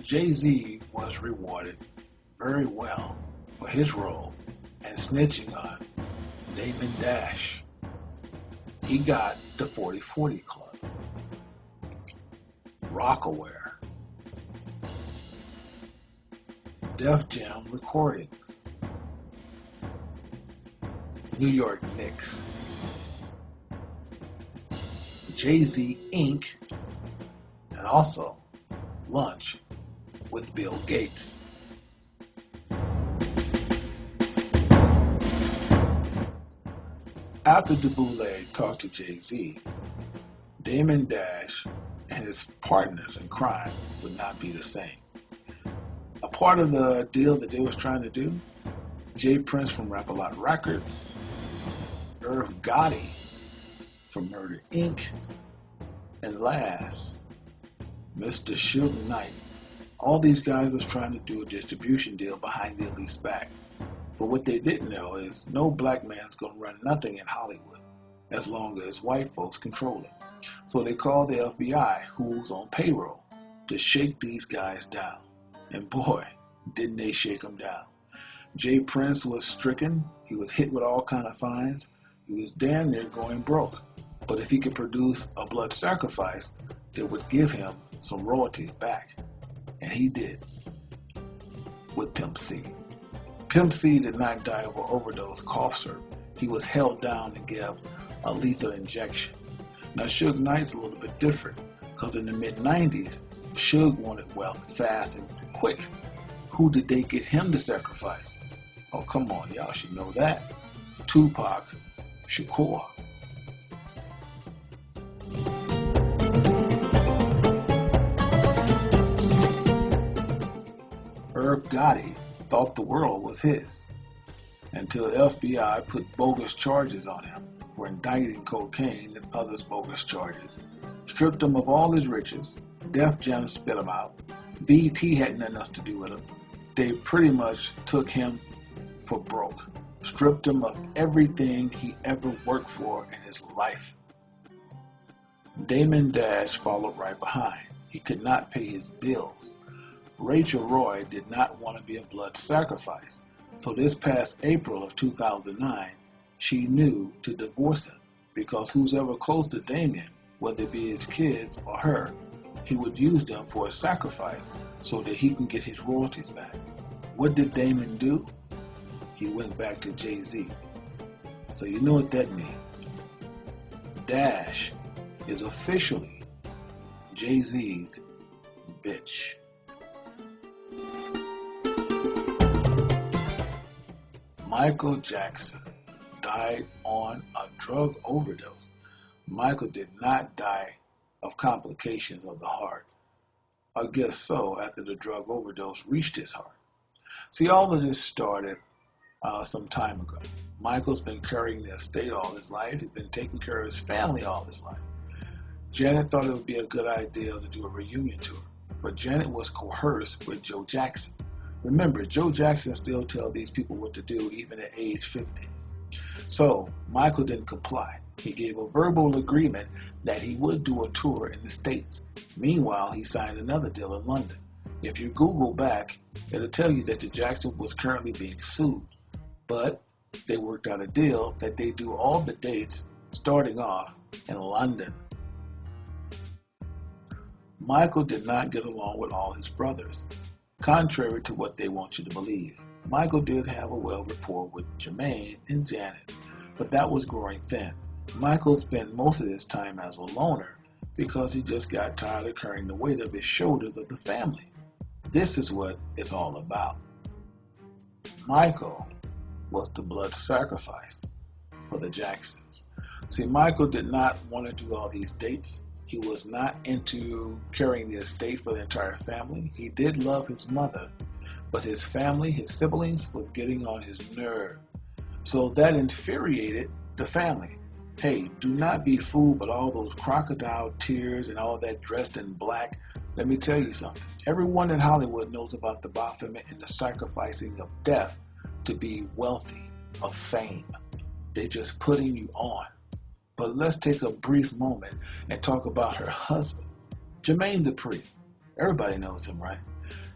Jay-Z was rewarded very well for his role in snitching on Damon Dash. He got the 40/40 Club, Rockaware, Def Jam Recordings, New York Knicks, Jay-Z Inc., and also lunch with Bill Gates. After DeBoule talked to Jay-Z, Damon Dash and his partners in crime would not be the same. A part of the deal that they was trying to do, J. Prince from Rap-A-Lot Records, Irv Gotti from Murder Inc., and last, Mr. Suge Knight. All these guys was trying to do a distribution deal behind the Elites' back. But what they didn't know is no black man's gonna run nothing in Hollywood as long as white folks control it. So they called the FBI, who's on payroll, to shake these guys down. And boy, didn't they shake them down. J. Prince was stricken. He was hit with all kind of fines. He was damn near going broke. But if he could produce a blood sacrifice that would give him some royalties back. And he did. With Pimp C. Pimp C did not die of an overdose cough syrup. He was held down and gave a lethal injection. Now Suge Knight's a little bit different, because in the mid-90s, Suge wanted wealth fast and quick. Who did they get him to sacrifice? Oh, come on, y'all should know that. Tupac Shakur. Irv Gotti thought the world was his until the FBI put bogus charges on him for indicting cocaine and others bogus charges, stripped him of all his riches. Def Jam spit him out. BET had nothing else to do with him. They pretty much took him for broke, stripped him of everything he ever worked for in his life. Damon Dash followed right behind. He could not pay his bills. Rachel Roy did not want to be a blood sacrifice, so this past April of 2009, she knew to divorce him, because who's ever close to Damien, whether it be his kids or her, he would use them for a sacrifice so that he can get his royalties back. What did Damon do? He went back to Jay-Z. So you know what that means. Dash is officially Jay-Z's bitch. Michael Jackson died on a drug overdose. Michael did not die of complications of the heart. I guess so, after the drug overdose reached his heart. See, all of this started some time ago. Michael's been carrying the estate all his life. He's been taking care of his family all his life. Janet thought it would be a good idea to do a reunion tour, but Janet was coerced with Joe Jackson. Remember, Joe Jackson still tells these people what to do even at age 50. So Michael didn't comply. He gave a verbal agreement that he would do a tour in the States. Meanwhile, he signed another deal in London. If you Google back, it'll tell you that the Jackson was currently being sued. But they worked out a deal that they do all the dates starting off in London. Michael did not get along with all his brothers, contrary to what they want you to believe. Michael did have a well rapport with Jermaine and Janet, but that was growing thin. Michael spent most of his time as a loner because he just got tired of carrying the weight of his shoulders of the family. This is what it's all about. Michael was the blood sacrifice for the Jacksons. See, Michael did not want to do all these dates. He was not into carrying the estate for the entire family. He did love his mother, but his family, his siblings, was getting on his nerve. So that infuriated the family. Hey, do not be fooled by all those crocodile tears and all that dressed in black. Let me tell you something. Everyone in Hollywood knows about the Baphomet and the sacrificing of death to be wealthy, of fame. They're just putting you on. But let's take a brief moment and talk about her husband, Jermaine Dupri. Everybody knows him, right?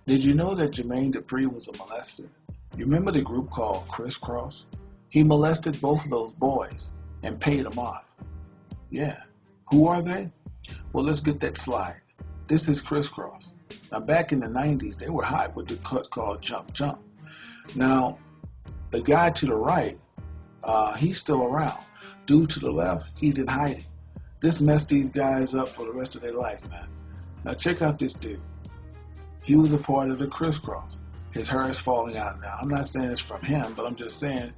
Did you know that Jermaine Dupri was a molester? You remember the group called Criss Cross? He molested both of those boys and paid them off. Yeah. Who are they? Well, let's get that slide. This is Criss Cross. Now, back in the 90s, they were hot with the cut called Jump Jump. Now, the guy to the right, he's still around. Dude to the left, he's in hiding. This messed these guys up for the rest of their life, man. Now, check out this dude. He was a part of the Criss Cross. His hair is falling out now. I'm not saying it's from him, but I'm just saying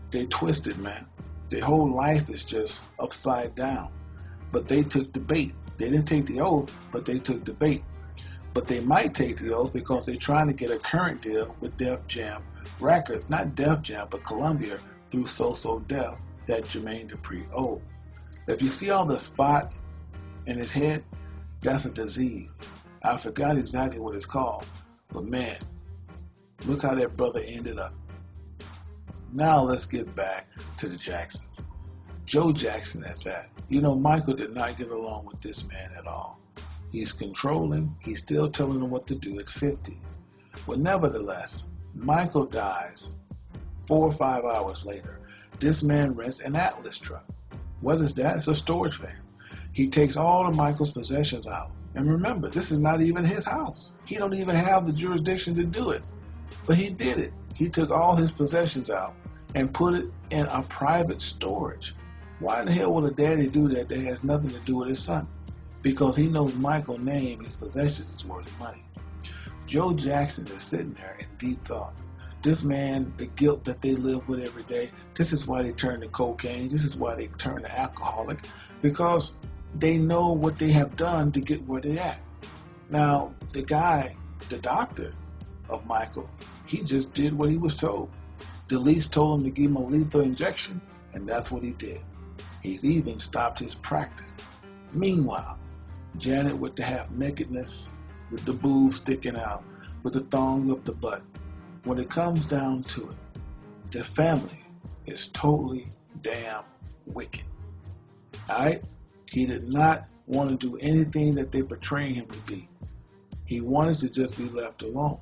they twisted, man. Their whole life is just upside down. But they took the bait. They didn't take the oath, but they took the bait. But they might take the oath because they're trying to get a current deal with Def Jam Records. Not Def Jam, but Columbia through So So Def that Jermaine Dupri owed. If you see all the spots in his head, that's a disease. I forgot exactly what it's called. But man, look how that brother ended up. Now let's get back to the Jacksons. Joe Jackson at that. You know, Michael did not get along with this man at all. He's controlling. He's still telling him what to do at 50. But nevertheless, Michael dies 4 or 5 hours later. This man rents an Atlas truck. What is that? It's a storage van. He takes all of Michael's possessions out. And remember, this is not even his house. He don't even have the jurisdiction to do it. But he did it. He took all his possessions out and put it in a private storage. Why in the hell would a daddy do that that has nothing to do with his son? Because he knows Michael's name, his possessions is worth money. Joe Jackson is sitting there in deep thought. This man, the guilt that they live with every day, this is why they turn to cocaine, this is why they turn to alcoholic, because they know what they have done to get where they're at. Now, the guy, the doctor of Michael, he just did what he was told. DeLeese told him to give him a lethal injection, and that's what he did. He's even stopped his practice. Meanwhile, Janet with the half-nakedness, with the boobs sticking out, with the thong up the butt. When it comes down to it, the family is totally damn wicked. Alright? He did not want to do anything that they portraying him to be. He wanted to just be left alone.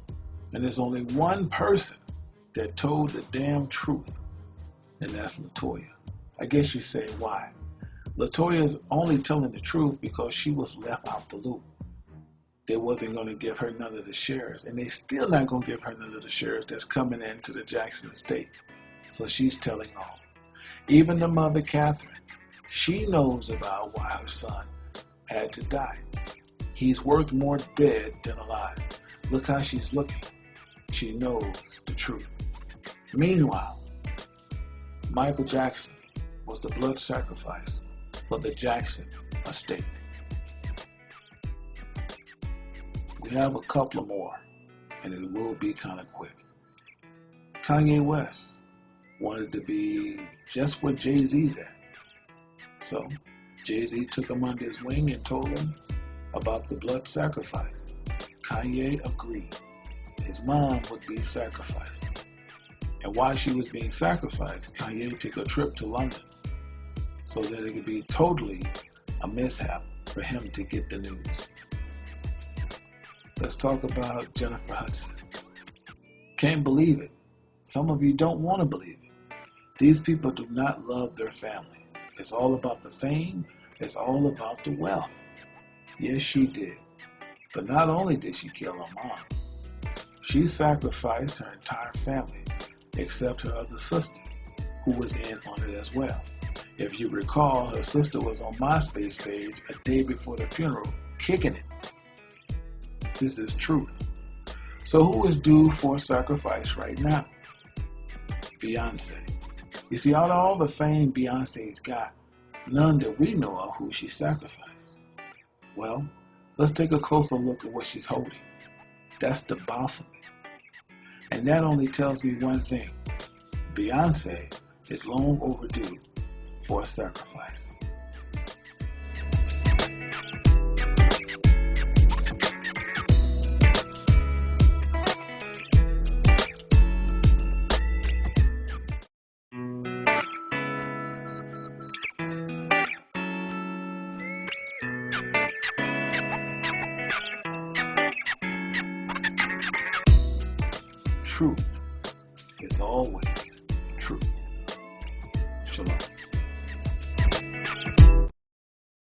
And there's only one person that told the damn truth, and that's LaToya. I guess you say why. LaToya is only telling the truth because she was left out the loop. They wasn't going to give her none of the shares, and they still not going to give her none of the shares that's coming into the Jackson estate. So she's telling all. Even the mother, Catherine, she knows about why her son had to die. He's worth more dead than alive. Look how she's looking. She knows the truth. Meanwhile, Michael Jackson was the blood sacrifice for the Jackson estate. We have a couple more, and it will be kind of quick. Kanye West wanted to be just where Jay-Z's at. So Jay-Z took him under his wing and told him about the blood sacrifice. Kanye agreed. His mom would be sacrificed. And while she was being sacrificed, Kanye took a trip to London so that it could be totally a mishap for him to get the news. Let's talk about Jennifer Hudson. Can't believe it. Some of you don't want to believe it. These people do not love their family. It's all about the fame. It's all about the wealth. Yes, she did. But not only did she kill her mom, she sacrificed her entire family except her other sister, who was in on it as well. If you recall, her sister was on MySpace page a day before the funeral, kicking it. This is truth. So who is due for sacrifice right now? Beyonce. You see, out of all the fame Beyonce's got, none that we know of who she sacrificed. Well, let's take a closer look at what she's holding. That's the Baphomet. And that only tells me one thing. Beyonce is long overdue for a sacrifice. truth is always true. Shalom.